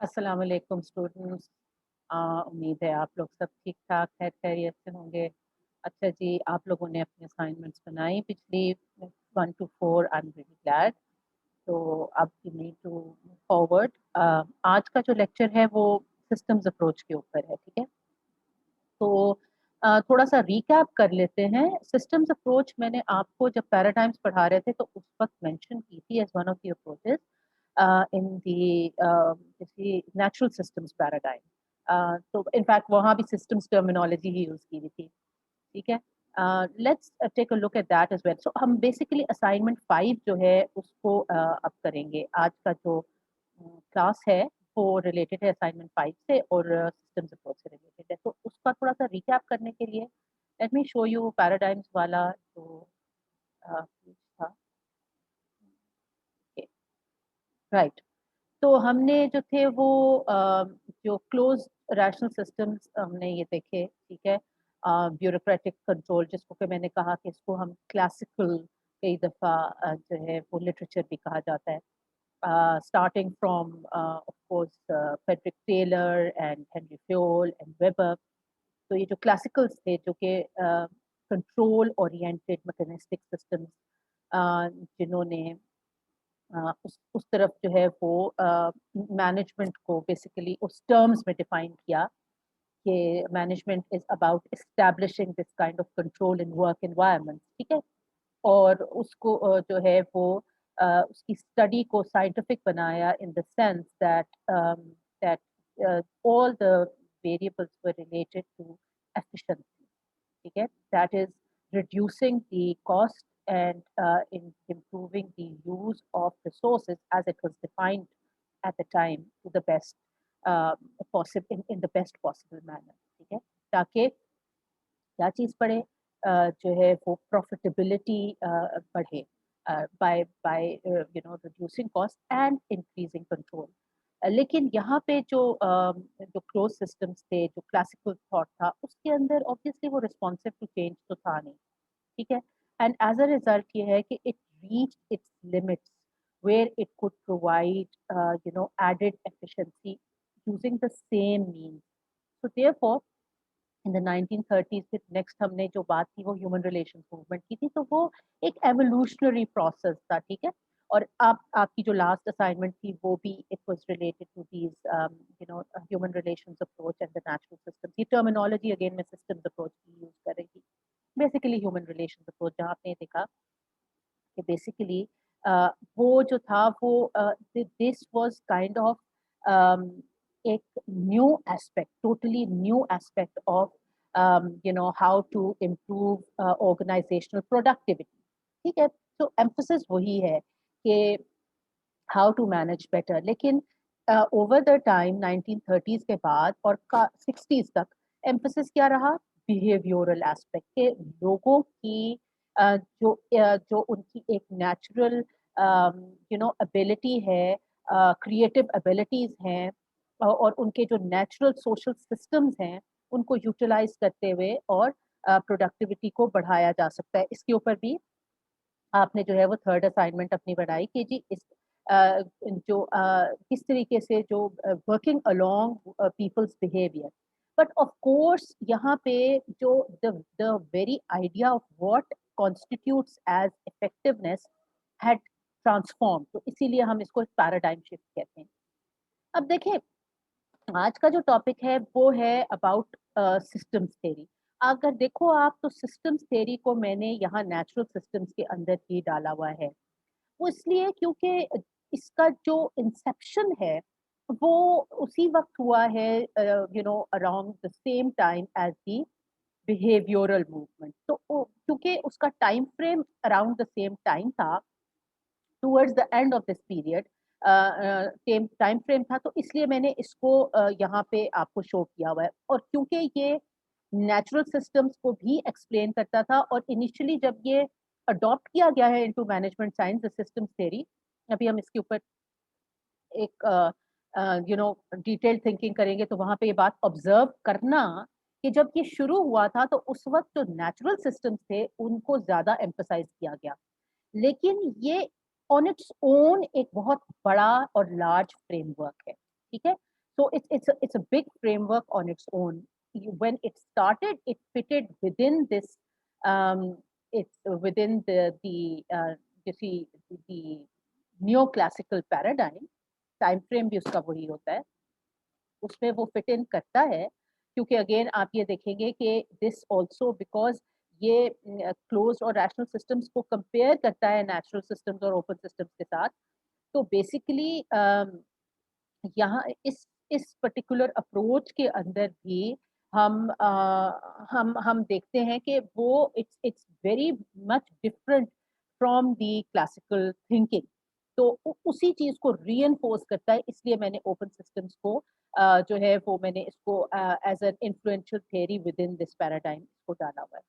अस्सलाम वालेकुम स्टूडेंट्स। उम्मीद है आप लोग सब ठीक ठाक है, खैरियत से होंगे। अच्छा जी, आप लोगों ने अपनी असाइनमेंट्स बनाई पिछली 1 to 4। I am really glad. तो अब you need to move forward. आज का जो लेक्चर है वो सिस्टम्स अप्रोच के ऊपर है, ठीक है। तो थोड़ा सा रिकैप कर लेते हैं। सिस्टम्स अप्रोच मैंने आपको जब पैराडाइम्स पढ़ा रहे थे तो उस वक्त मेंशन की थी as one of the approaches in the natural systems paradigm. तो इनफैक्ट वहाँ भी सिस्टम्स टर्मिनोलॉजी ही यूज की हुई थी, ठीक है। Let's take a look at that as well. So हम बेसिकली असाइनमेंट 5 जो है उसको अब करेंगे। आज का जो क्लास है वो रिलेटेड है असाइनमेंट 5 से और सिस्टम्स अप्रोच से रिलेटेड है। तो उसका थोड़ा सा रिकैप करने के लिए let me show you paradigms वाला जो पेज था। राइट। तो हमने जो थे वो जो क्लोज रैशनल सिस्टम्स हमने ये देखे, ठीक है। ब्यूरोक्रेटिक कंट्रोल, जिसको कि मैंने कहा कि इसको हम क्लासिकल कई दफ़ा जो है वो लिटरेचर भी कहा जाता है, starting from of course Frederick Taylor and Henri Fayol and Weber. तो ये जो क्लासिकल्स थे जो कि कंट्रोल ओरिएंटेड मैकेनिस्टिक सिस्टम्स जिन्होंने उस तरफ जो है वो मैनेजमेंट को बेसिकली उस टर्म्स में डिफाइन किया कि management is about establishing this kind of control in work environment, ठीक है। और उसको जो है वो उसकी स्टडी को साइंटिफिक बनाया in the sense that that all the variables were related to efficiency, ठीक है। That is reducing the cost and in improving the use of resources as it was defined at the time to the best possible in the best possible manner, ठीक है। ताकि क्या चीज बढ़े, जो है वो प्रॉफिटेबिलिटी बढ़े by reducing cost and increasing control. लेकिन यहाँ पे जो क्लोज सिस्टम्स थे, जो क्लासिकल थॉट था, उसके अंदर ऑब्वियसली वो रिस्पॉन्सिव टू चेंज तो था नहीं, ठीक है। एंड एज अ रिजल्ट ये है कि it reach its limits where it could provide added efficiency using the same means. So therefore in the 1930s फिर नेक्स्ट हमने जो बात की वो ह्यूमन रिलेशंस मूवमेंट की थी। तो वो एक एवोल्यूशनरी प्रोसेस था, ठीक है। और आप आपकी जो लास्ट असाइनमेंट थी वो भी it was related to these human relations approach and the natural systems. ये टर्मिनोलॉजी अगेन मैं सिस्टम्स अप्रोच की यूज कर रही थी। बेसिकली ह्यूमन रिलेशंस अप्रोच, जहाँ आपने देखा कि बेसिकली वो जो था वो दिस वाज काइंड ऑफ एक new aspect, totally new aspect of how to improve organisational productivity, ठीक है। तो एम्फोसिस वही है कि हाउ टू मैनेज बेटर। लेकिन ओवर द टाइम 1930s के बाद और 60s तक एम्फोसिस क्या रहा? बिहेवियरल एस्पेक्ट के लोगों की जो उनकी एक नेचुरल एबिलिटी है, क्रिएटिव एबिलिटीज हैं, और उनके जो नेचुरल सोशल सिस्टम्स हैं उनको यूटिलाइज करते हुए और प्रोडक्टिविटी को बढ़ाया जा सकता है। इसके ऊपर भी आपने जो है वो थर्ड असाइनमेंट अपनी बनाई कि जी इस किस तरीके से जो working along people's behaviour. But of course यहाँ पे जो the very idea of what constitutes as effectiveness had transform, तो इसीलिए हम इसको पैराडाइम शिफ्ट कहते हैं। अब देखें, आज का जो टॉपिक है वो है अबाउट सिस्टम्स थ्योरी। अगर देखो आप तो सिस्टम्स थ्योरी को मैंने यहाँ नेचुरल सिस्टम्स के अंदर ही डाला हुआ है। वो इसलिए क्योंकि इसका जो इंसेप्शन है वो उसी वक्त हुआ है, around the same time as the behavioural movement. तो क्योंकि उसका time frame around the same time था, towards the end of this period time frame था, तो इसलिए मैंने इसको यहाँ पे आपको शो किया हुआ है। और क्योंकि ये नेचुरल सिस्टम्स को भी एक्सप्लेन करता था और इनिशियली जब ये अडॉप्ट किया गया है into management science the systems theory, अभी हम इसके ऊपर एक डिटेल्ड थिंकिंग करेंगे तो वहां पे ये बात ऑब्जर्व करना कि जब ये शुरू हुआ था तो उस वक्त जो नेचुरल सिस्टम्स थे उनको ज्यादा एम्फसाइज किया गया। लेकिन ये ऑन इट्स ओन एक बहुत बड़ा और लार्ज फ्रेमवर्क है, ठीक है। So it's a big framework on its own. When it started, it fitted within this. It's within you see the neoclassical paradigm. Time frame भी उसका वही होता है, उसमें वो फिट इन करता है, क्योंकि अगेन आप ये देखेंगे कि दिस आल्सो बिकॉज ये क्लोज्ड और रैशनल सिस्टम्स को कंपेयर करता है नेचुरल सिस्टम्स और ओपन सिस्टम्स के साथ। तो बेसिकली यहाँ इस पर्टिकुलर अप्रोच के अंदर भी हम देखते हैं कि वो it's very much different from the classical thinking. तो उसी चीज को रीइंफोर्स करता है, इसलिए मैंने ओपन सिस्टम्स को जो है वो मैंने इसको as an influential theory within this paradigm इसको डाला हुआ है।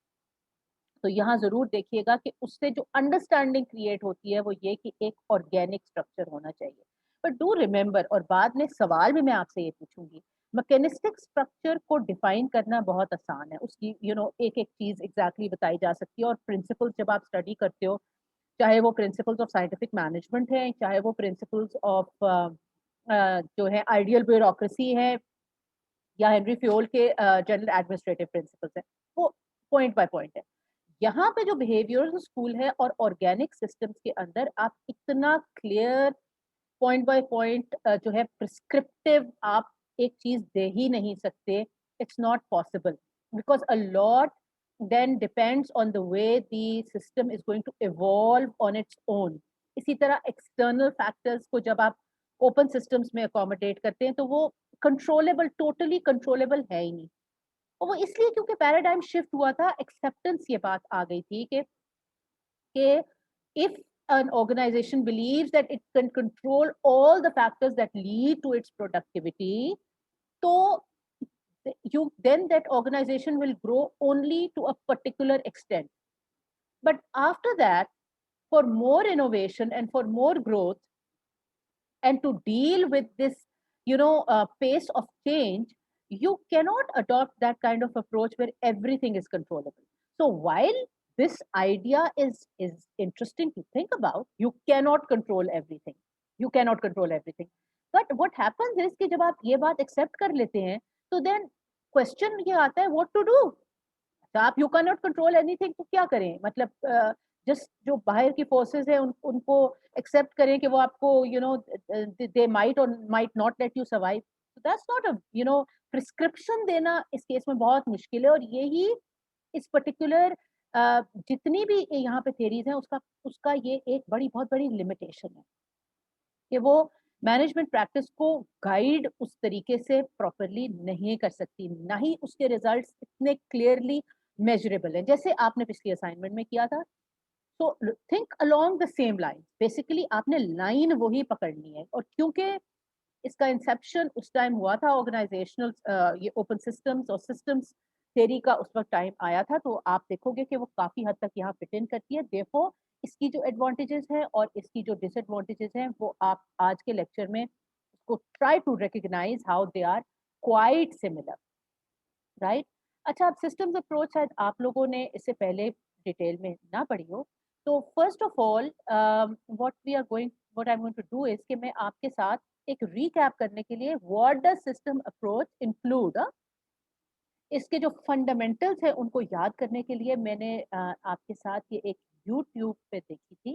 तो यहाँ जरूर देखिएगा कि उससे जो अंडरस्टैंडिंग क्रिएट होती है वो ये कि एक ऑर्गेनिक स्ट्रक्चर होना चाहिए। बट डू रिमेंबर, और बाद में सवाल भी मैं आपसे ये पूछूंगी, मैकेनिस्टिक स्ट्रक्चर को डिफाइन करना बहुत आसान है, उसकी एक एक चीज एग्जैक्टली बताई जा सकती है, और प्रिंसिपल्स जब आप स्टडी करते हो, चाहे वो प्रिंसिपल्स ऑफ साइंटिफिक मैनेजमेंट है, चाहे वो प्रिंसिपल्स ऑफ जो है आइडियल ब्यूरोक्रेसी है, या हेनरी फ्योल के जनरल एडमिनिस्ट्रेटिव प्रिंसिपल्स है, वो पॉइंट बाय पॉइंट है। यहाँ पे जो बिहेवियरल स्कूल है और ऑर्गेनिक सिस्टम्स के अंदर आप इतना क्लियर पॉइंट बाय पॉइंट जो है प्रिस्क्रिप्टिव आप एक चीज दे ही नहीं सकते। It's not possible, because a lot then depends on the way the system is going to evolve on its own. इसी तरह एक्सटर्नल फैक्टर्स को जब आप ओपन सिस्टम्स में अकोमोडेट करते हैं तो वो कंट्रोलेबल, टोटली कंट्रोलेबल है ही नहीं। और वो इसलिए क्योंकि पैराडाइम शिफ्ट हुआ था, एक्सेप्टेंस ये बात आ गई थी कि if an organization believes that it can control all the factors that lead to its productivity, so then that organization will grow only to a particular extent. But after that, for more innovation and for more growth, and to deal with this pace of change, you cannot adopt that kind of approach where everything is controllable. So while this idea is interesting to think about, you cannot control everything, you cannot control everything. But what happens is कि जब आप ये बात accept कर लेते हैं, तो then question ये आता है what to do. तो आप you can not control anything, तो क्या करें, मतलब जस्ट जो बाहर की फोर्सेस है उनको एक्सेप्ट करें कि वो आपको दे माइट और might not let you survive. That's not a prescription देना इस केस में बहुत मुश्किल है, और यही इस पर्टिकुलर जितनी भी यहाँ पे थेरीज हैं उसका उसका ये एक बहुत बड़ी लिमिटेशन है कि वो मैनेजमेंट प्रैक्टिस को गाइड उस तरीके से प्रॉपरली नहीं कर सकती, ना ही उसके रिजल्ट्स इतने क्लियरली मेजरेबल हैं जैसे आपने पिछली असाइनमेंट में किया था। So think along the same line, basically आपने लाइन वही पकड़नी है। और क्योंकि इसका इंसेप्शन उस टाइम हुआ था ऑर्गेनाइजेशनल ये ओपन सिस्टम्स और सिस्टम्स थ्योरी का उस वक्त टाइम आया था, तो आप देखोगे कि वो काफी हद तक यहाँ फिट इन करती है। देयरफॉर इसकी जो एडवांटेजेस हैं और इसकी जो डिसएडवांटेजेस हैं वो आप आज के लेक्चर में उसको try to recognise how they are quite similar, right. अच्छा, अब सिस्टम्स अप्रोच शायद आप लोगों ने इससे पहले डिटेल में ना पढ़ी हो, तो first of all what I am going to do is कि मैं आपके साथ एक रीकैप करने के लिए what does system approach include, इसके जो फंडामेंटल्स है उनको याद करने के लिए मैंने आपके साथ ये एक यूट्यूब पे देखी थी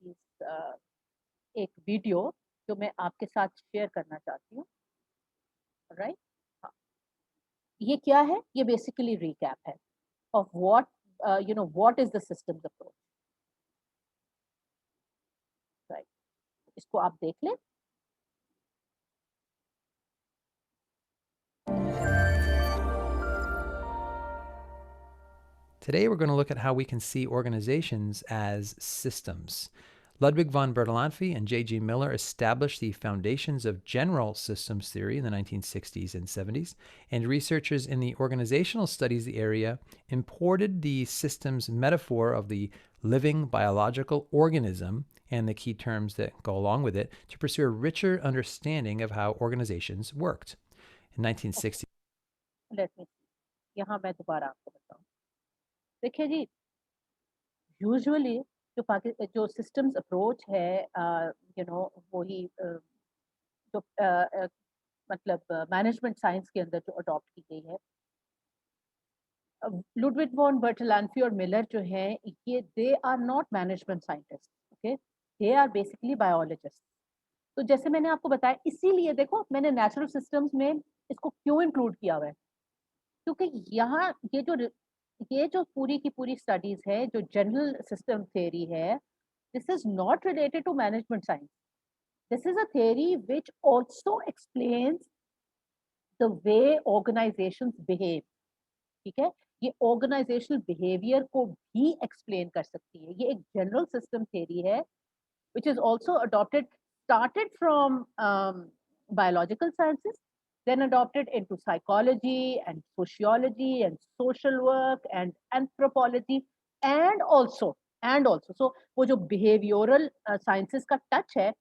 इस एक वीडियो जो मैं आपके साथ शेयर करना चाहती हूँ, राइट। हाँ, ये क्या है, ये बेसिकली रीकैप है of what what is the systems approach, right. इसको आप देख लें। Today we're going to look at how we can see organizations as systems. Ludwig von Bertalanffy and J.G. Miller established the foundations of general systems theory in the 1960s and 70s, and researchers in the organizational studies area imported the systems metaphor of the living biological organism and the key terms that go along with it to pursue a richer understanding of how organizations worked. In 1960, let me, यहाँ मैं दोबारा आपको बताऊँ। देखिए जी, usually जो systems approach है वही जो मतलब मैनेजमेंट साइंस के अंदर जो अडॉप्ट की गई है। लुडविग वॉन बर्टलान्फी और मिलर जो हैं, ये they are not management scientist, okay? They are basically biologist. तो जैसे मैंने आपको बताया, इसीलिए देखो मैंने नेचुरल सिस्टम्स में इसको क्यों इंक्लूड किया हुआ है, क्योंकि यहाँ ये जो पूरी की पूरी स्टडीज है, जो जनरल सिस्टम थ्योरी है, this is not related to management science. This is a theory which also explains the way organisations behave, ठीक है? ये ऑर्गेनाइजेशनल बिहेवियर को भी एक्सप्लेन कर सकती है। ये एक जनरल सिस्टम थ्योरी है which is also adopted, started from biological sciences, then adopted into psychology and sociology and social work and anthropology and also so वो जो behavioral sciences का touch है,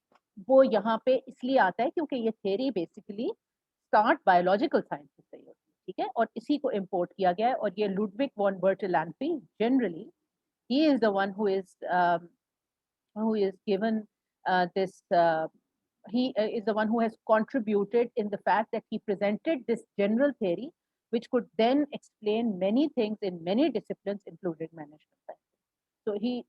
वो यहाँ पे इसलिए आता है क्योंकि ये theory basically start biological sciences से ही होती है, ठीक है? और इसी को import किया गया है, और ये Ludwig von Bertalanffy generally he is the one who is given this he is the one who has contributed in the fact that he presented this general theory which could then explain many things in many disciplines including management science. So he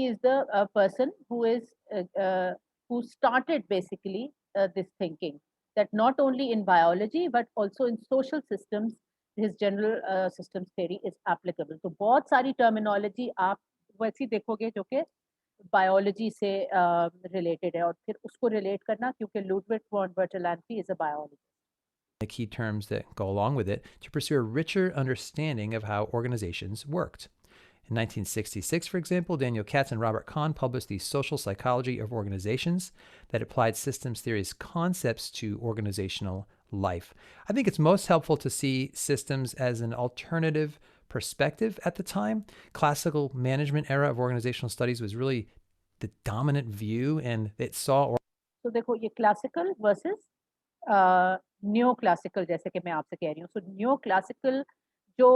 is the person who started basically this thinking that not only in biology but also in social systems his general systems theory is applicable. तो बहुत सारी terminology आप वैसी देखोगे जो कि biology से related है, और फिर उसको रिलेट करना क्योंकि Ludwig von Bertalanffy is a biologist. The key terms that go along with it to pursue a richer understanding of how organizations worked. In 1966, for example, Daniel Katz and Robert Kahn published The Social Psychology of Organizations that applied systems theory's concepts to organizational life. I think it's most helpful to see systems as an alternative perspective at the time. Classical management era of organizational studies was really the dominant view, and it saw. तो देखो ये classical versus न्यो classical, जैसे कि मैं आपसे कह रही हूँ, सो न्यो क्लासिकल जो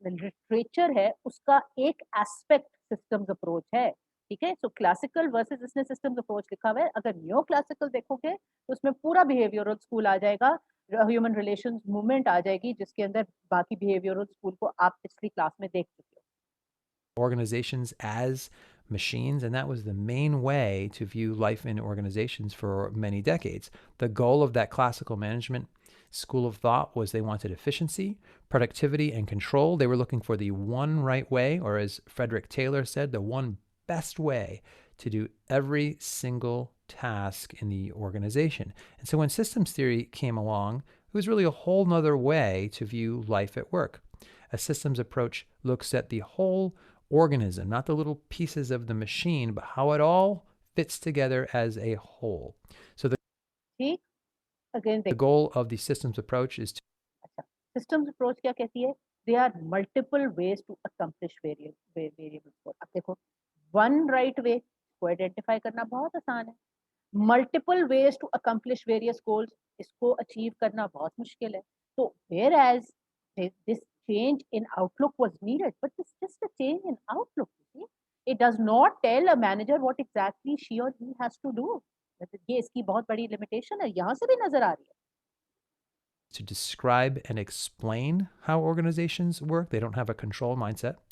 लिटरेचर है उसका एक एस्पेक्ट सिस्टम्स अप्रोच है, ठीक है? सो क्लासिकल वर्सेस इसने सिस्टम्स अप्रोच लिखा हुआ है। अगर न्यो क्लासिकल देखोगे तो उसमें पूरा बिहेवियरल स्कूल आ जाएगा, ह्यूमन रिलेशंस मूवमेंट आ जाएगी, जिसके अंदर बाकी बिहेवियरल स्कूल को आप पिछली क्लास में देख चुके हो। Organizations as machines, and that was the main way to view life in organizations for many decades. The goal of that classical management school of thought was they wanted efficiency, productivity, and control. They were looking for the one right way, or as Frederick Taylor said, the one best way to do every single task in the organization. And so when systems theory came along, it was really a whole nother way to view life at work. A systems approach looks at the whole organism, not the little pieces of the machine, but how it all fits together as a whole. So ठीक, again the goal of the systems approach is to अच्छा, systems approach क्या कहती है? They are multiple ways to accomplish variables को। अब देखो, one right way को identify करना बहुत आसान है। Multiple ways to accomplish various goals, इसको अचीव करना बहुत मुश्किल है। तो whereas this change in outlook was needed, but it's just a change in outlook, you see? It does not tell a manager what exactly she or he has to do. ये इसकी बहुत बड़ी limitation है, यहाँ से भी नजर आ रही है। describe and explain how organizations work. They don't have a control mindset.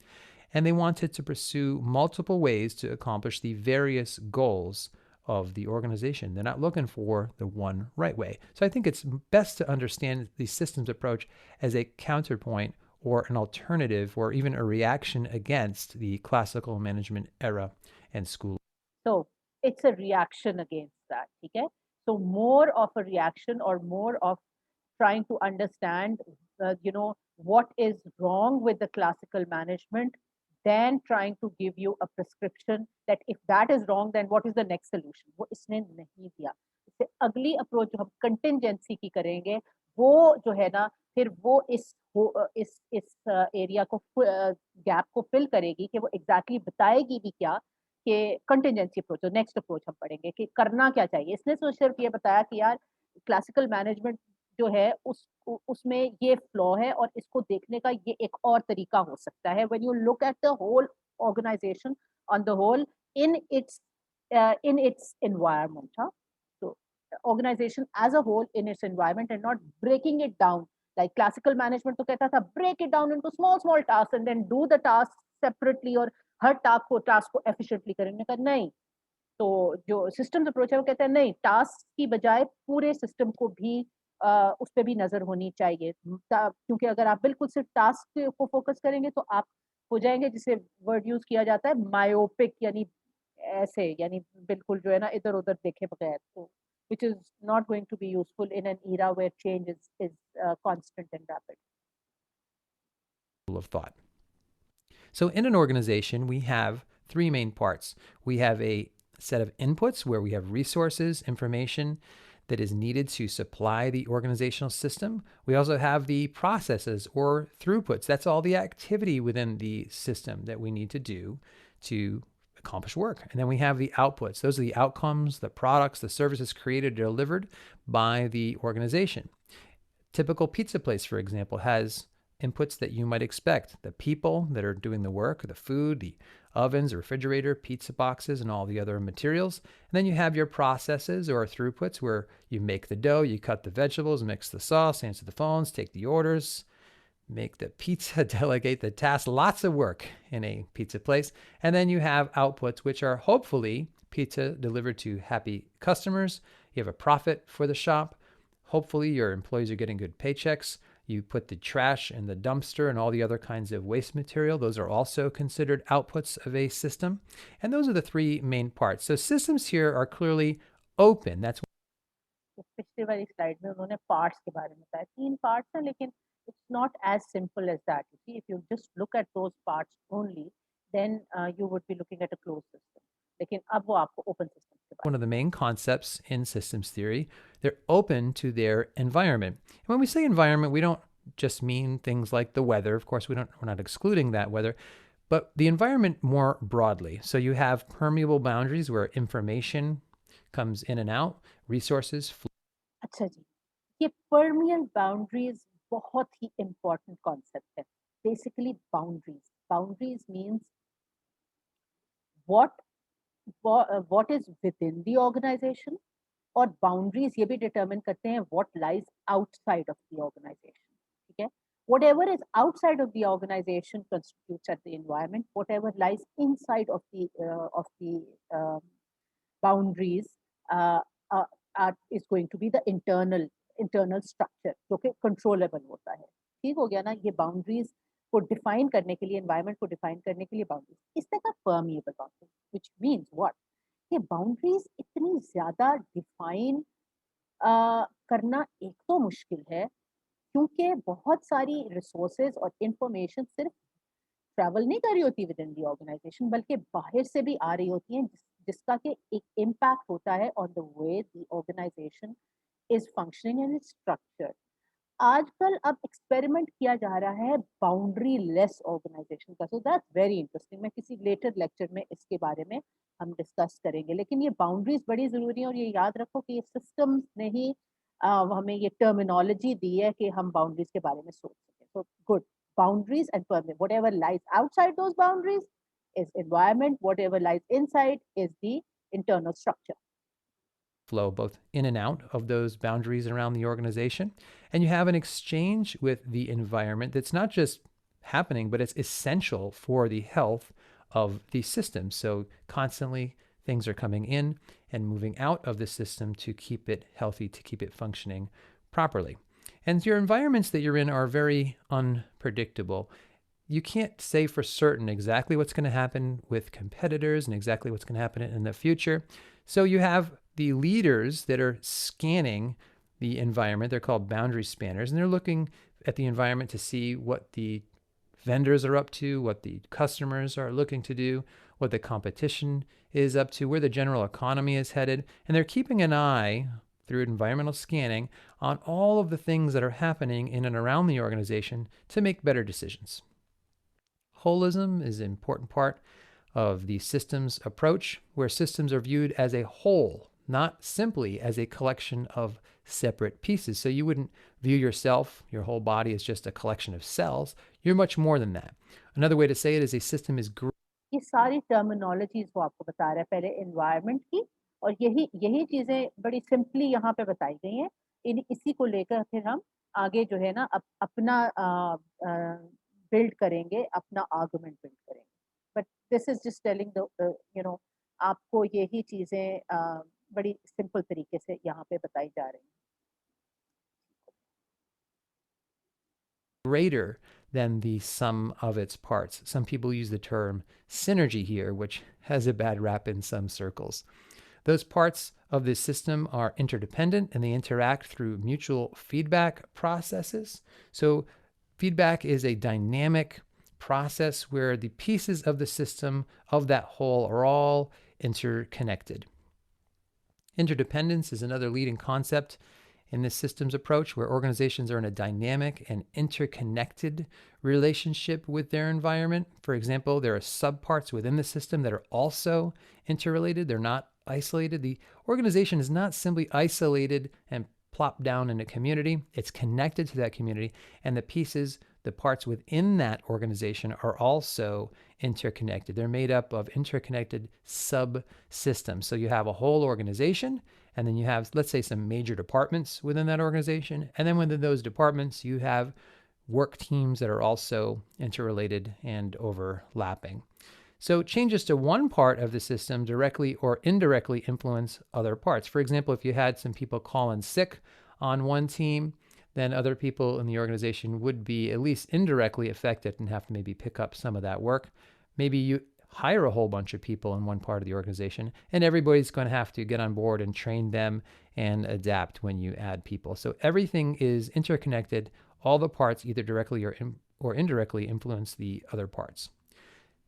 And they wanted to pursue multiple ways to accomplish the various goals of the organization. They're not looking for the one right way. So I think it's best to understand the systems approach as a counterpoint or an alternative or even a reaction against the classical management era and school. So it's a reaction against that, okay? So more of a reaction or more of trying to understand, what is wrong with the classical management than trying to give you a prescription that if that is wrong, then what is the next solution? वो इसने नहीं दिया। इससे अगली approach जो हम contingency की करेंगे, वो जो है ना, फिर वो इस एरिया को गैप को फिल करेगी कि वो एग्जैक्टली बताएगी भी क्या कि कंटिजेंसी अप्रोच, तो नेक्स्ट अप्रोच हम पढ़ेंगे कि करना क्या चाहिए। इसने तो सिर्फ ये बताया कि यार क्लासिकल मैनेजमेंट जो है उसमें ये फ्लॉ है और इसको देखने का ये एक और तरीका हो सकता है। When you look at the whole organisation on the whole in its environment, हाँ, तो organization as a whole in its environment and not breaking it down. Like classical management तो कहता था break it down into small tasks and then do the tasks separately और हर task को efficiently करें. मैंने कहा नहीं, तो जो सिस्टम्स अप्रोच है वो कहता है नहीं, टास्क की बजाय पूरे सिस्टम को भी उस पे भी नज़र होनी चाहिए। क्योंकि अगर आप बिल्कुल सिर्फ टास्क को फोकस करेंगे तो आप हो जाएँगे, जिसे वर्ड यूज़ किया जाता है मायोपिक, यानी ऐसे, यानी बिल्कुल जो है ना इधर-उधर देखे बगैर, तो which is not going to be useful in an era where change is constant and rapid. of thought. So in an organization, we have three main parts. We have a set of inputs where we have resources, information that is needed to supply the organizational system. We also have the processes or throughputs. That's all the activity within the system that we need to do to accomplish work. And then we have the outputs. Those are the outcomes, the products, the services created or delivered by the organization. Typical pizza place, for example, has inputs that you might expect: the people that are doing the work, the food, the ovens, the refrigerator, pizza boxes, and all the other materials. And then you have your processes or throughputs where you make the dough, you cut the vegetables, mix the sauce, answer the phones, take the orders, make the pizza, delegate the tasks. Lots of work in a pizza place. And then you have outputs, which are hopefully pizza delivered to happy customers. You have a profit for the shop. Hopefully your employees are getting good paychecks. You put the trash in the dumpster and all the other kinds of waste material. Those are also considered outputs of a system. And those are the three main parts. So systems here are clearly open. That's तो पिछली वाली slide में उन्होंने parts के बारे में बताया, 3 parts हैं, लेकिन it's not as simple as that. You see, if you just look at those parts only, then you would be looking at a close system. लेकिन अब वो आपको ओपन सिस्टम के बारे one of the main concepts in systems theory. They're open to their environment. And when we say environment, we don't just mean things like the weather. Of course, we're not excluding that weather, but the environment more broadly. So you have permeable boundaries where information comes in and out, resources flow. अच्छा जी, ये permeable boundaries बहुत ही important concept है। Basically boundaries means what what is within the organisation, और boundaries ये भी determine करते हैं what lies outside of the organisation. ठीक है, whatever is outside of the organization constitutes at the environment, whatever lies inside of the boundaries uh, uh, is going to be the internal structure जो कि controllable होता है। ठीक हो गया ना, ये boundaries को डिफाइन करने के लिए, environment को डिफाइन करने के लिए boundaries इस तरह permeable boundaries, which means what, ये boundaries इतनी ज्यादा डिफाइन करना एक तो मुश्किल है, क्योंकि बहुत सारी रिसोर्सेज और इंफॉर्मेशन सिर्फ ट्रैवल नहीं कर रही होती विद इन द ऑर्गेनाइजेशन, बल्कि बाहर से भी आ रही होती हैं, जिसका कि एक इम्पैक्ट होता है on the way the organisation is functioning and is structured. आजकल अब एक्सपेरिमेंट किया जा रहा है बाउंड्री लेस ऑर्गेनाइजेशन का, सो दैट्स वेरी इंटरेस्टिंग। मैं किसी लेटर लेक्चर में इसके बारे में हम डिस्कस करेंगे, लेकिन ये बाउंड्रीज बड़ी ज़रूरी है, और ये याद रखो कि ये सिस्टम्स ने ही हमें ये टर्मिनोलॉजी दी है कि हम बाउंड्रीज के बारे में सोच सकें। So good, boundaries and permit whatever lies outside those boundaries is environment, whatever lies inside is the internal structure. Flow both in and out of those boundaries around the organization. And you have an exchange with the environment that's not just happening, but it's essential for the health of the system. So constantly things are coming in and moving out of the system to keep it healthy, to keep it functioning properly. And your environments that you're in are very unpredictable. You can't say for certain exactly what's going to happen with competitors and exactly what's going to happen in the future. So you have the leaders that are scanning the environment. They're called boundary spanners, and they're looking at the environment to see what the vendors are up to, what the customers are looking to do, what the competition is up to, where the general economy is headed. And they're keeping an eye through environmental scanning on all of the things that are happening in and around the organization to make better decisions. Holism is an important part of the systems approach, where systems are viewed as a whole, not simply as a collection of separate pieces. So you wouldn't view yourself, your whole body, as just a collection of cells. You're much more than that. Another way to say it is a system is ये सारी terminologies वो आपको बता रहा है, पहले environment की और यही यही चीज़ें बड़ी सिंपली यहाँ पे बताई गई हैं। इसी को लेकर फिर हम आगे जो है ना अपना बिल्ड करेंगे, अपना आर्गुमेंट बिल्ड करेंगे। But this is just telling the you know आपको यही चीज़ें बड़ी सिंपल तरीके से यहाँ पे बताई जा रही हैं। Greater than the sum of its parts. Some people use the term synergy here, which has a bad rap in some circles. Those parts of the system are interdependent and they interact through mutual feedback processes. So, feedback is a dynamic process where the pieces of the system of that whole are all interconnected. Interdependence is another leading concept in this systems approach, where organizations are in a dynamic and interconnected relationship with their environment. For example, there are subparts within the system that are also interrelated. They're not isolated. The organization is not simply isolated and plopped down in a community. It's connected to that community, and the pieces, the parts within that organization are also interconnected. They're made up of interconnected subsystems. So you have a whole organization, and then you have, let's say, some major departments within that organization. And then within those departments, you have work teams that are also interrelated and overlapping. So changes to one part of the system directly or indirectly influence other parts. For example, if you had some people call in sick on one team, then other people in the organization would be at least indirectly affected and have to maybe pick up some of that work. Maybe you hire a whole bunch of people in one part of the organization, and everybody's going to have to get on board and train them and adapt when you add people. So everything is interconnected. All the parts either directly or indirectly influence the other parts.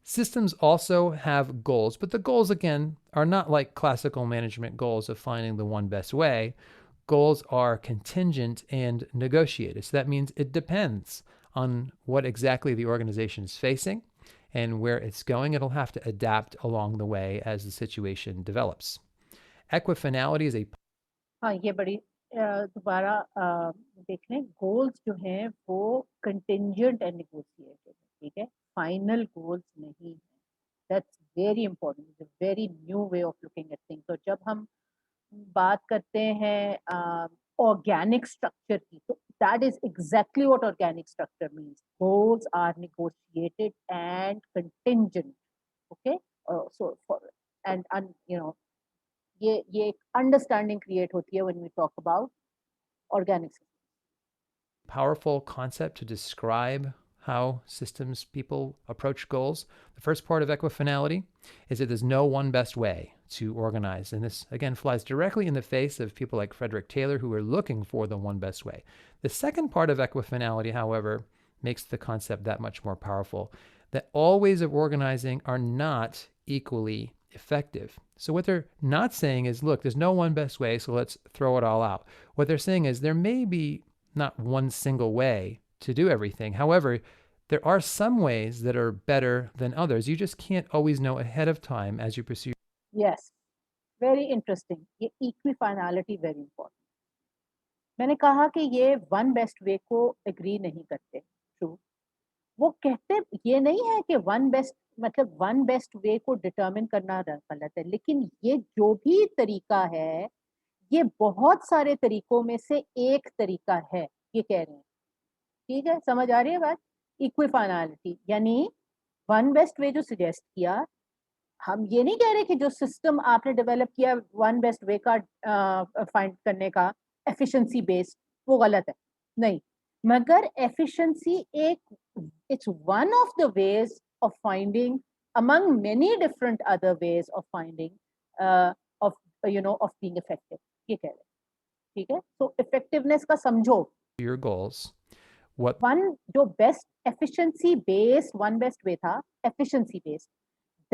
Systems also have goals, but the goals, again, are not like classical management goals of finding the one best way. Goals are contingent and negotiated. So that means it depends on what exactly the organization is facing and where it's going. It'll have to adapt along the way as the situation develops. Equifinality is a हाँ, ये बड़ी दोबारा देख लें, goals जो हैं वो contingent and negotiated, ठीक है? फाइनल गोल्स नहीं है। That's very important, it's a very new way of looking at things. और जब हम बात करते हैं ऑर्गेनिक स्ट्रक्चर की, तो that is exactly what organic structure means. Goals are negotiated and contingent, okay? So for and you know ये एक अंडरस्टैंडिंग क्रिएट होती है when we talk about organic system. powerful concept to describe how systems people approach goals. The first part of equifinality is that there's no one best way to organize. And this, again, flies directly in the face of people like Frederick Taylor, who are looking for the one best way. The second part of equifinality, however, makes the concept that much more powerful, that all ways of organizing are not equally effective. So what they're not saying is, look, there's no one best way, so let's throw it all out. What they're saying is there may be not one single way to do everything. However, there are some ways that are better than others. You just can't always know ahead of time as you pursue. Yes, very interesting. ये इक्विफाइनलिटी very important. मैंने कहा कि ये one best वे को agree नहीं करते, true. वो कहते ये नहीं है कि वन बेस्ट मतलब वन बेस्ट वे को डिटरमिन करना गलत है, लेकिन ये जो भी तरीका है, ये बहुत सारे तरीकों में से एक तरीका है, ये कह रहे हैं। ठीक है, समझ आ रही है बात? इक्विफाइनलिटी यानी वन बेस्ट वे जो सजेस्ट किया, हम ये नहीं कह रहे कि जो सिस्टम आपने डेवलप किया वन बेस्ट वे का फाइंड करने का एफिशिएंसी बेस्ड, वो गलत है, नहीं। मगर एफिशिएंसी एक it's one of the ways of finding among many different other ways of finding of of being effective, ये कह रहे हैं, ठीक है? तो इफेक्टिवनेस का समझो your goals. What वन जो best efficiency based one best way था, efficiency based,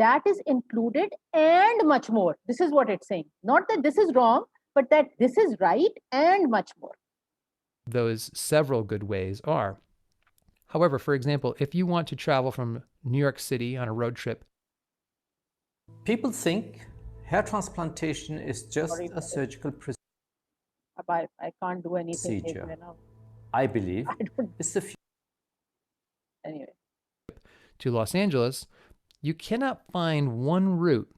that is included and much more. This is what it's saying. Not that this is wrong, but that this is right and much more. those several good ways are. However, for example, if you want to travel from New York City on a road trip, People think hair transplantation is just Sorry a about it. surgical I can't do anything procedure. right now. I believe I don't. it's the Anyway, to Los Angeles, you cannot find one route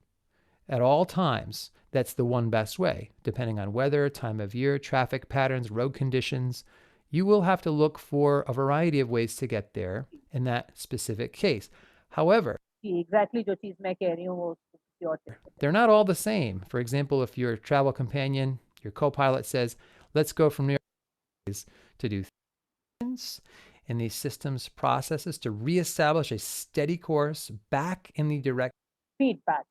at all times, that's the one best way. Depending on weather, time of year, traffic patterns, road conditions, you will have to look for a variety of ways to get there in that specific case. However, कि exactly जो चीज मैं कह रही हूँ वो उसको किसी और तरीके से they're not all the same. For example, if your travel companion, your co-pilot says, let's go from New York to do things in these systems processes to reestablish a steady course back in the direct feedback,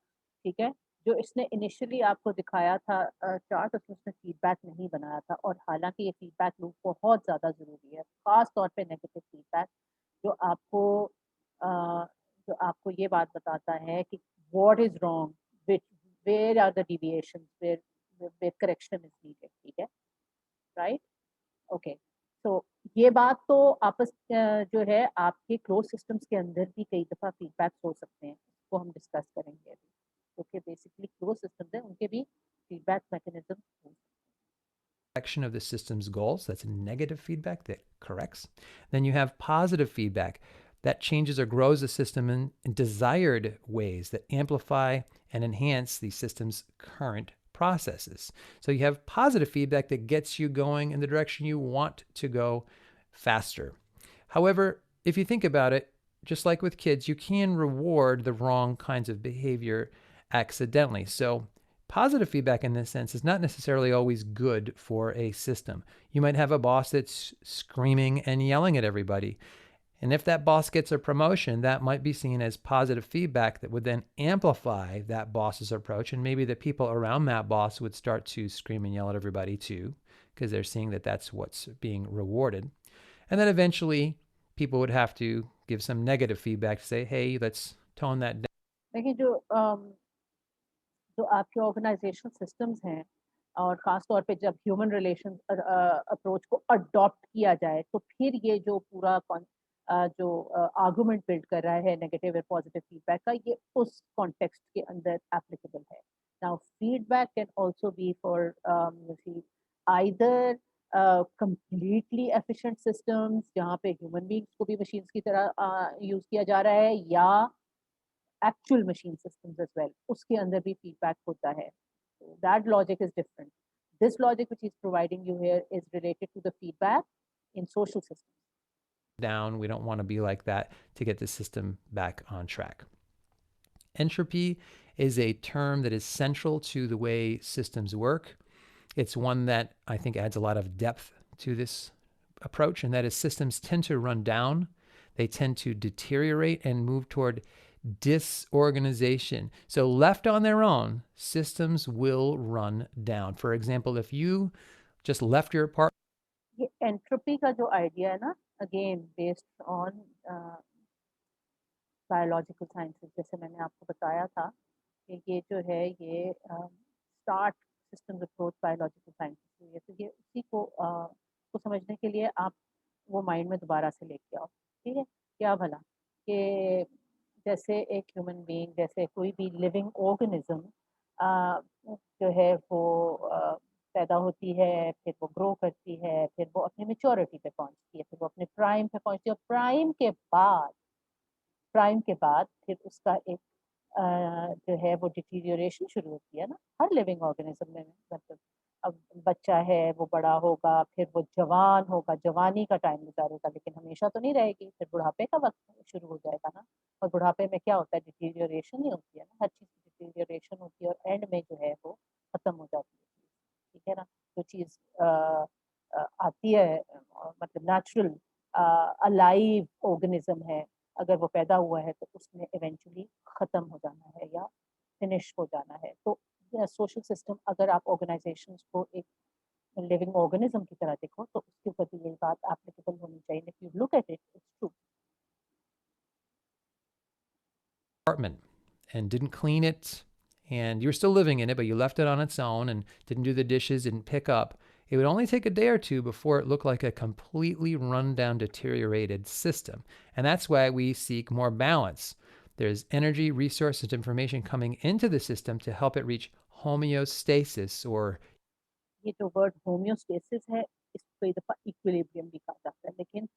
ठीक है, जो इसने initially आपको दिखाया था chart, उसमें उसने feedback नहीं बनाया था, और हालांकि ये फीडबैक लूप बहुत ज़्यादा ज़रूरी है, खास तौर पे नेगेटिव फीडबैक जो आपको अ, जो आपको ये बात बताता है कि what is wrong, which where are the deviations, where where correction is needed, ठीक है, राइट, ओके। तो ये बात तो आपस जो है आपके क्लोज सिस्टम्स के अंदर भी कई दफ़ा फीडबैक्स हो सकते हैं, उसको हम डिस्कस करेंगे अभी, क्योंकि बेसिकली क्लोज सिस्टम्स हैं, उनके भी फीडबैक मैकेनिज्म हो सकते direction of the system's goals. That's negative feedback that corrects. Then you have positive feedback that changes or grows the system in desired ways that amplify and enhance the system's current processes. So you have positive feedback that gets you going in the direction you want to go faster. However, if you think about it, just like with kids, you can reward the wrong kinds of behavior accidentally. So positive feedback in this sense is not necessarily always good for a system. You might have a boss that's screaming and yelling at everybody. And if that boss gets a promotion, that might be seen as positive feedback that would then amplify that boss's approach. And maybe the people around that boss would start to scream and yell at everybody too, because they're seeing that that's what's being rewarded. And then eventually people would have to give some negative feedback to say, hey, let's tone that down. देखिए जो आपके organisational systems हैं, और ख़ास तौर पे जब human relation approach को अडॉप्ट किया जाए, तो फिर ये जो पूरा जो आर्गुमेंट बिल्ड कर रहा है नेगेटिव और पॉजिटिव फीडबैक का, ये उस कॉन्टेक्स्ट के अंदर एप्लीकेबल है। Now feedback can also be for either completely efficient systems जहाँ पे ह्यूमन बीइंग्स को भी मशीन्स की तरह यूज़ किया जा रहा है, या actual machine systems as well, उसके अंदर भी feedback होता है, so that logic is different. This logic which he's providing you here is related to the feedback in social systems. Down. We don't want to be like that to get the system back on track. Entropy is a term that is central to the way systems work. It's one that I think adds a lot of depth to this approach, and that is systems tend to run down. They tend to deteriorate and move toward disorganization. So left on their own, systems will run down. For example, if you just left your apartment, ये entropy का जो idea है ना, again based on biological sciences, जैसे मैंने आपको बताया था कि ये जो है ये start systems approach biological sciences से है, तो ये उसी को समझने के लिए आप वो माइंड में दोबारा से लेके आओ, ठीक है, क्या भला कि जैसे एक ह्यूमन बीइंग, जैसे कोई भी लिविंग ऑर्गेनिज्म जो है वो पैदा होती है, फिर वो ग्रो करती है, फिर वो अपनी मैच्योरिटी पे पहुंचती है, फिर वो अपने प्राइम पे पहुंचती है, और प्राइम के बाद फिर उसका एक जो है वो डिटीरियोरेशन शुरू होती है ना, हर लिविंग ऑर्गेनिज्म में, मतलब अब बच्चा है वो बड़ा होगा, फिर वो जवान होगा, जवानी का टाइम गुजारेगा, लेकिन हमेशा तो नहीं रहेगी, फिर बुढ़ापे का वक्त शुरू हो जाएगा ना, और बुढ़ापे में क्या होता है, डिटीरियोरेशन ही होती है ना, हर चीज़ की डिटीरियोरेशन होती है, और एंड में जो है वो खत्म हो जाती है, ठीक है ना, जो चीज़ आती है मतलब नेचुरल अलाइव ऑर्गेनिज्म है, अगर वो पैदा हुआ है तो उसमें इवेंचुअली ख़त्म हो जाना है या फिनिश हो जाना है। तो सोशल सिस्टम, अगर आप ऑर्गेनाइजेशंस को एक लिविंग ऑर्गेनिज्म की तरह देखो, तो उसके ऊपर भी यही बात एप्लीकेबल होनी चाहिए। If you look at it, it's true. apartment and didn't clean it, and you were still living in it, but you left it on its own and didn't do the dishes, didn't pick up, it would only take a day or two before it looked like a completely run down, deteriorated system. And that's why we seek more balance. There's energy, resources, information coming into the system to help it reach homeostasis, or ये जो word homeostasis है, इसको कई दफ़ा equilibrium भी कहा जाता है, लेकिन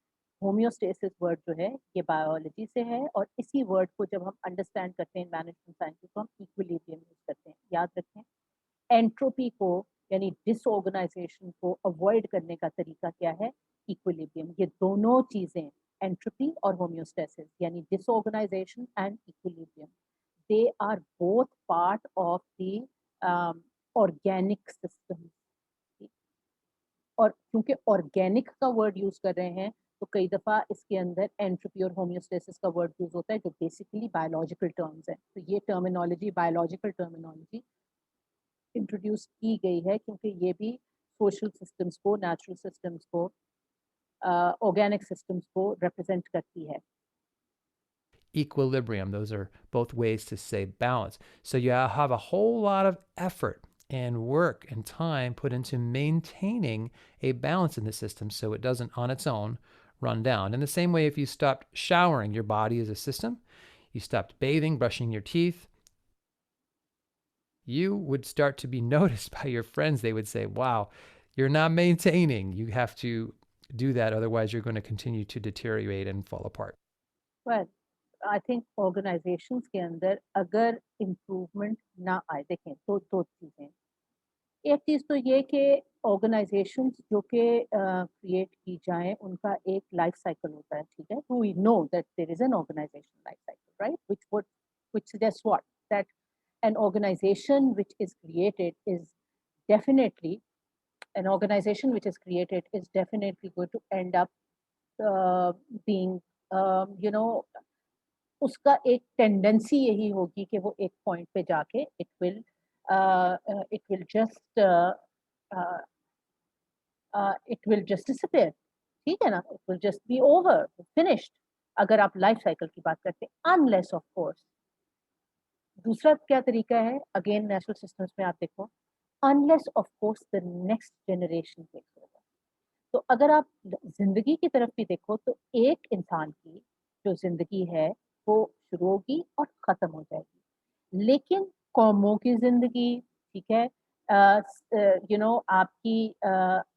होम्योस्टेसिस वर्ड जो है ये बायोलॉजी से है और इसी वर्ड को जब हम अंडरस्टैंड करते हैं मैनेजमेंट साइंस तो हम इक्विलिब्रियम यूज करते हैं। याद रखें, एंट्रोपी को यानी डिसऑर्गेनाइजेशन को अवॉइड करने का तरीका क्या है? इक्विलिब्रियम। ये दोनों चीजें, एंट्रोपी और होम्योस्टेसिस यानी disorganisation and equilibrium, they are both part of the organic system। और क्योंकि ऑर्गेनिक का वर्ड यूज कर रहे हैं तो कई दफा इसके अंदर एंट्रोपी और होम्योस्टेसिस का वर्ड यूज होता है जो बेसिकली बायोलॉजिकल टर्म्स है। तो ये टर्मिनोलॉजी, बायोलॉजिकल टर्मिनोलॉजी इंट्रोड्यूस की गई है क्योंकि ये भी सोशल सिस्टम्स को, नेचुरल सिस्टम्स को, ऑर्गेनिक सिस्टम्स को रिप्रेजेंट करती है। Equilibrium, those are both ways to say balance. So you have a whole lot of effort and work and time put into maintaining a balance in the system so it doesn't on its own run down. In the same way, if you stopped showering, your body is a system, you stopped bathing, brushing your teeth, you would start to be noticed by your friends. They would say, wow, you're not maintaining. You have to do that, otherwise you're going to continue to deteriorate and fall apart. Well, I think organisations के अंदर अगर improvement ना आए, देखें तो दो चीज़ें। एक चीज़ तो ये कि ऑर्गेनाइजेशंस जो कि क्रिएट की जाएं उनका एक लाइफ साइकिल होता है, ठीक है? We know that there is an organisation life cycle, right? Which suggest what? That an organization which is created is definitely an organization which is created is definitely going to end up being you know, उसका एक tendency यही होगी कि वो एक point पे जाके it will just disappear, ठीक है ना? It will just be over, finished, अगर आप लाइफ साइकिल की बात करते हैं, अनलेस ऑफ कोर्स। दूसरा क्या तरीका है, अगेन नेचुरल सिस्टम्स में आप देखो, unless of course the next generation takes over. तो अगर आप जिंदगी की तरफ भी देखो तो एक इंसान की जो जिंदगी है वो शुरू होगी और खत्म हो जाएगी, लेकिन कौमों की जिंदगी, ठीक है, यू नो, आपकी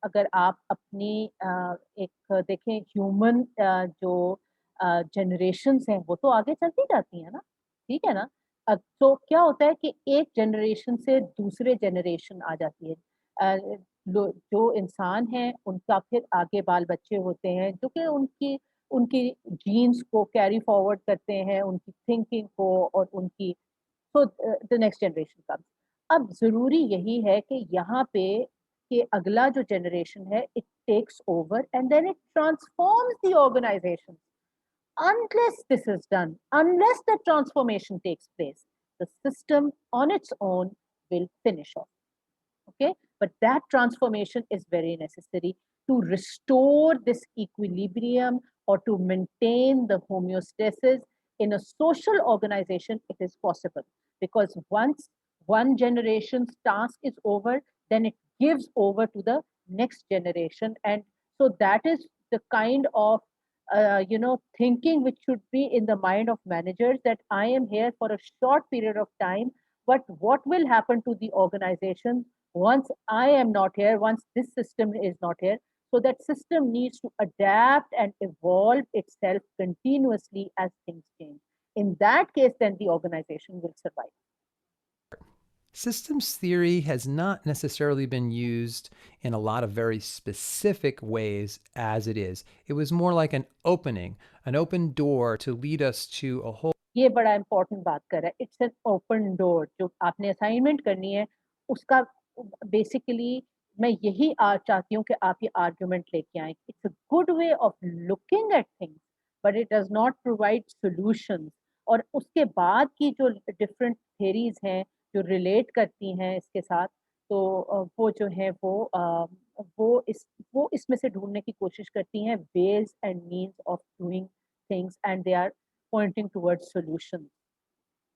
अगर आप अपनी एक देखें ह्यूमन जो जनरेशन्स हैं वो तो आगे चलती जाती है ना, ठीक है ना? तो क्या होता है कि एक जनरेशन से दूसरे जनरेशन आ जाती है, जो इंसान हैं उनका फिर आगे बाल बच्चे होते हैं जो कि उनकी उनकी जीन्स को कैरी फॉरवर्ड करते हैं, उनकी थिंकिंग को और उनकी, so the next generation comes. अब ज़रूरी यही है कि यहाँ पे कि अगला जो जनरेशन है it takes over and then it transforms the organisation. Unless this is done, unless the transformation takes place, the system on its own will finish off. Okay, but that transformation is very necessary to restore this equilibrium or to maintain the homeostasis in a social organization. It is possible because once one generation's task is over, then it gives over to the next generation, and so that is the kind of thinking which should be in the mind of managers, that I am here for a short period of time, but what will happen to the organization once I am not here, once this system is not here? So that system needs to adapt and evolve itself continuously as things change. In that case, then the organization will survive. Systems theory has not necessarily been used in a lot of very specific ways as it is. It was more like an opening, an open door to lead us to a whole. ये बड़ा important बात कर रहा है, it's an open door. जो आपने assignment करनी है उसका बेसिकली मैं यही चाहती हूँ कि आप ये आर्ग्यूमेंट लेके आए। It's a good way of looking at things but it does not provide solutions. और उसके बाद की जो डिफरेंट थेरीज हैं जो रिलेट करती हैं इसके साथ, तो वो जो है वो इसमें से ढूंढने की कोशिश करती हैं ways and means of doing things and they are pointing towards solutions.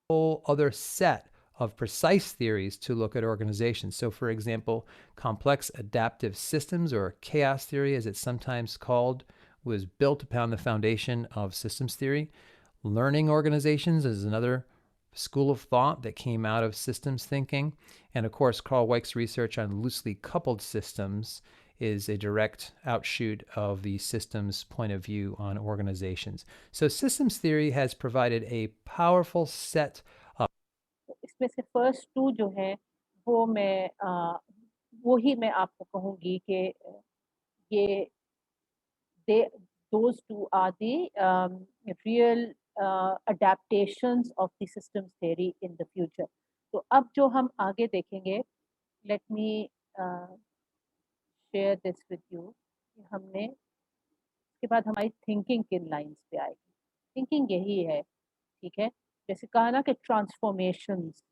Whole other set of precise theories to look at organizations. So, for example, complex adaptive systems, or chaos theory as it's sometimes called, was built upon the foundation of systems theory. Learning organizations is another school of thought that came out of systems thinking. And of course, Carl Weick's research on loosely coupled systems is a direct outshoot of the systems point of view on organizations. So systems theory has provided a powerful set of इसमें से first to जो है वो वो ही मैं आपको कहूँगी कि ये they those two are the real adaptations of the systems theory in the future. तो अब जो हम आगे देखेंगे, let me share this with you. हमने इसके बाद हमारी थिंकिंग किन लाइंस पे आएगी. थिंकिंग यही है, ठीक है, जैसे कहा ना कि ट्रांसफॉर्मेशंस,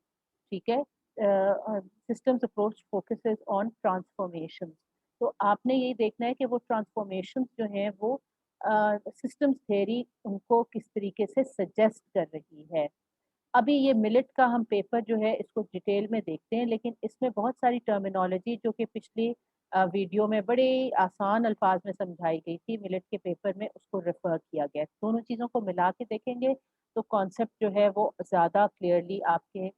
ठीक है, systems approach focuses on transformations. तो आपने यही देखना है कि वो ट्रांसफॉर्मेशंस जो हैं वो सिस्टम्स थ्योरी उनको किस तरीके से सजेस्ट कर रही है. अभी ये मिलेट का हम पेपर जो है इसको डिटेल में देखते हैं, लेकिन इसमें बहुत सारी टर्मिनोलॉजी जो कि पिछली वीडियो में बड़े आसान अल्फाज में समझाई गई थी मिलेट के पेपर में, उसको रेफर किया गया. दोनों चीज़ों को मिला के देखेंगे तो कॉन्सेप्ट जो है वो ज़्यादा क्लियरली आपके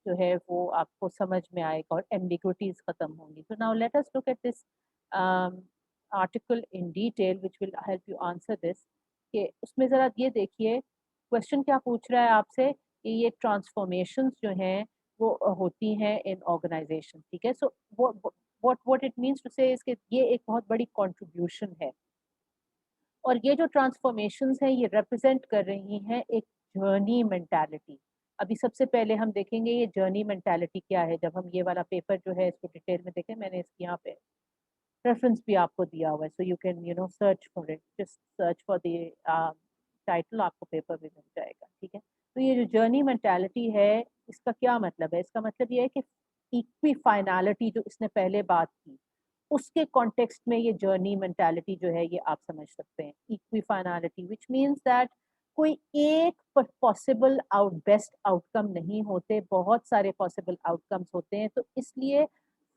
जो है वो आपको समझ में आएगा और एम्बिग्विटीज खत्म होंगी. तो now let us look at this article in detail which will help you answer this. कि उसमें ज़रा ये देखिए क्वेश्चन क्या पूछ रहा है आपसे कि ये ट्रांसफॉर्मेशंस जो हैं वो होती हैं इन ऑर्गेनाइजेशन, ठीक है. So what it means to say इसके ये एक बहुत बड़ी कंट्रीब्यूशन है, और ये जो ट्रांसफॉर्मेशंस हैं ये रिप्रेजेंट कर रही हैं एक जर्नी मेंटालिटी. अभी सबसे पहले हम देखेंगे ये जर्नी मेंटालिटी क्या है. जब हम ये वाला पेपर जो है इसको डिटेल में देखें, मैंने इसकी यहाँ पे रेफरेंस भी आपको दिया हुआ है, so you can search for it, just search for the title, आपको पेपर भी मिल जाएगा, ठीक है. तो ये जो जर्नी मेंटालिटी है इसका क्या मतलब है. इसका मतलब ये है कि इक्वी फाइनलिटी जो इसने पहले बात की उसके कॉन्टेक्स्ट में ये जर्नी मेंटालिटी जो है ये आप समझ सकते हैं. Equi finality which means that कोई एक पॉसिबल बेस्ट आउटकम नहीं होते, बहुत सारे पॉसिबल आउटकम्स होते हैं. तो इसलिए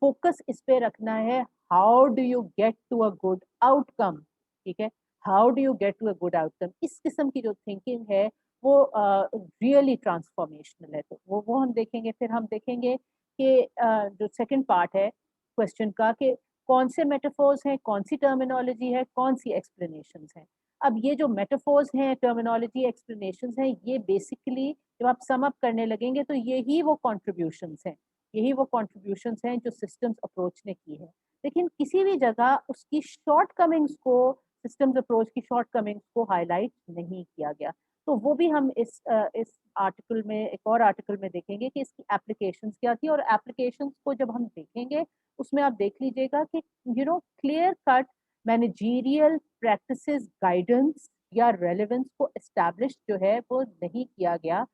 फोकस इस पे रखना है, how do you get to a good outcome, ठीक है. How do you get to a good outcome, इस किस्म की जो थिंकिंग है वो रियली ट्रांसफॉर्मेशनल है. तो वो हम देखेंगे. फिर हम देखेंगे कि जो सेकंड पार्ट है क्वेश्चन का कि कौन से मेटाफोर्स हैं, कौन सी टर्मिनोलॉजी है, कौन सी एक्सप्लेनेशंस हैं. अब ये जो मेटाफोर्स हैं, टर्मिनोलॉजी, एक्सप्लेनेशंस हैं, ये बेसिकली जब आप सम अप करने लगेंगे तो यही वो कंट्रीब्यूशंस हैं, यही वो कंट्रीब्यूशंस हैं जो सिस्टम्स अप्रोच ने की है. लेकिन किसी भी जगह उसकी शॉर्ट कमिंग्स को, सिस्टम्स अप्रोच की शॉर्ट कमिंग्स को हाईलाइट नहीं किया गया. तो वो भी हम इस आर्टिकल में, एक और आर्टिकल में देखेंगे कि इसकी एप्लीकेशंस क्या थी. और एप्लीकेशंस को जब हम देखेंगे उसमें आप देख लीजिएगा कि clear cut managerial practices guidance या रेलेवेंस को एस्टैब्लिश जो है वो नहीं किया गया.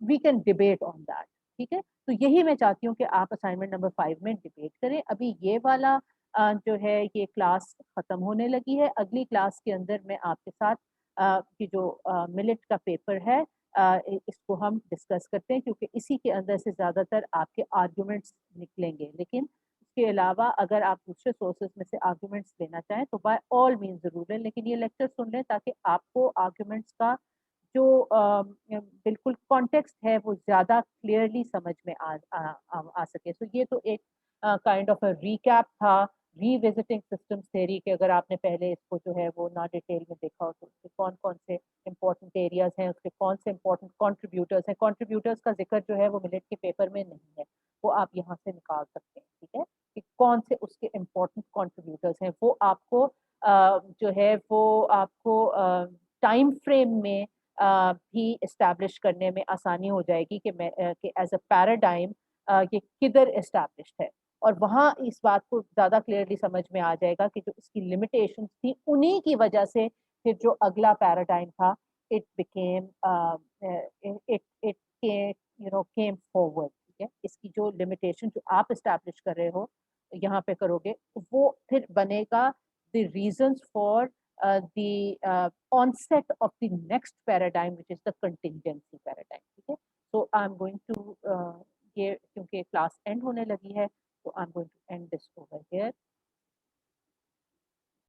We can debate on that, ठीक है. तो यही मैं चाहती हूँ कि आप असाइनमेंट नंबर 5 में डिबेट करें. अभी ये वाला जो है ये क्लास खत्म होने लगी है. अगली क्लास के अंदर मैं आपके साथ कि जो मिलेट का पेपर है इसको हम डिस्कस करते हैं, क्योंकि इसी के अंदर से ज़्यादातर आपके आर्गुमेंट्स निकलेंगे. लेकिन इसके अलावा अगर आप दूसरे सोर्सेज में से आर्गुमेंट्स लेना चाहें तो बाय ऑल मीन ज़रूर लें, लेकिन ये लेक्चर सुन लें ताकि आपको आर्गुमेंट्स का जो बिल्कुल कॉन्टेक्स्ट है वो ज़्यादा क्लियरली समझ में आ सके. सो ये तो एक काइंड ऑफ अ रीकैप था, रीविजिटिंग सिस्टम्स थ्योरी के. अगर आपने पहले इसको जो है वो ना डिटेल में देखा हो तो उसके कौन कौन से इंपॉर्टेंट एरियाज हैं, उसके कौन से इंपॉर्टेंट कंट्रीब्यूटर्स हैं. कंट्रीब्यूटर्स का जिक्र जो है वो मिलेट के पेपर में नहीं है, वो आप यहाँ से निकाल सकते हैं, ठीक है, कि कौन से उसके इम्पोर्टेंट कंट्रीब्यूटर्स हैं. वो आपको जो है वो आपको टाइम फ्रेम में भी इस्टेब्लिश करने में आसानी हो जाएगी कि मैं कि एज अ पैराडाइम ये किधर इस्टेब्लिश्ड है. और वहाँ इस बात को ज़्यादा क्लियरली समझ में आ जाएगा कि जो इसकी लिमिटेशंस थी उन्हीं की वजह से फिर जो अगला पैराडाइम था it became it came forward, ठीक है. इसकी जो लिमिटेशन जो आप इस्टेब्लिश कर रहे हो यहाँ पे करोगे वो फिर बनेगा the reasons for the onset of the next paradigm, which is the contingency paradigm, ठीक है. So I'm going to ये क्योंकि क्लास एंड होने लगी है तो I'm going to end this over here.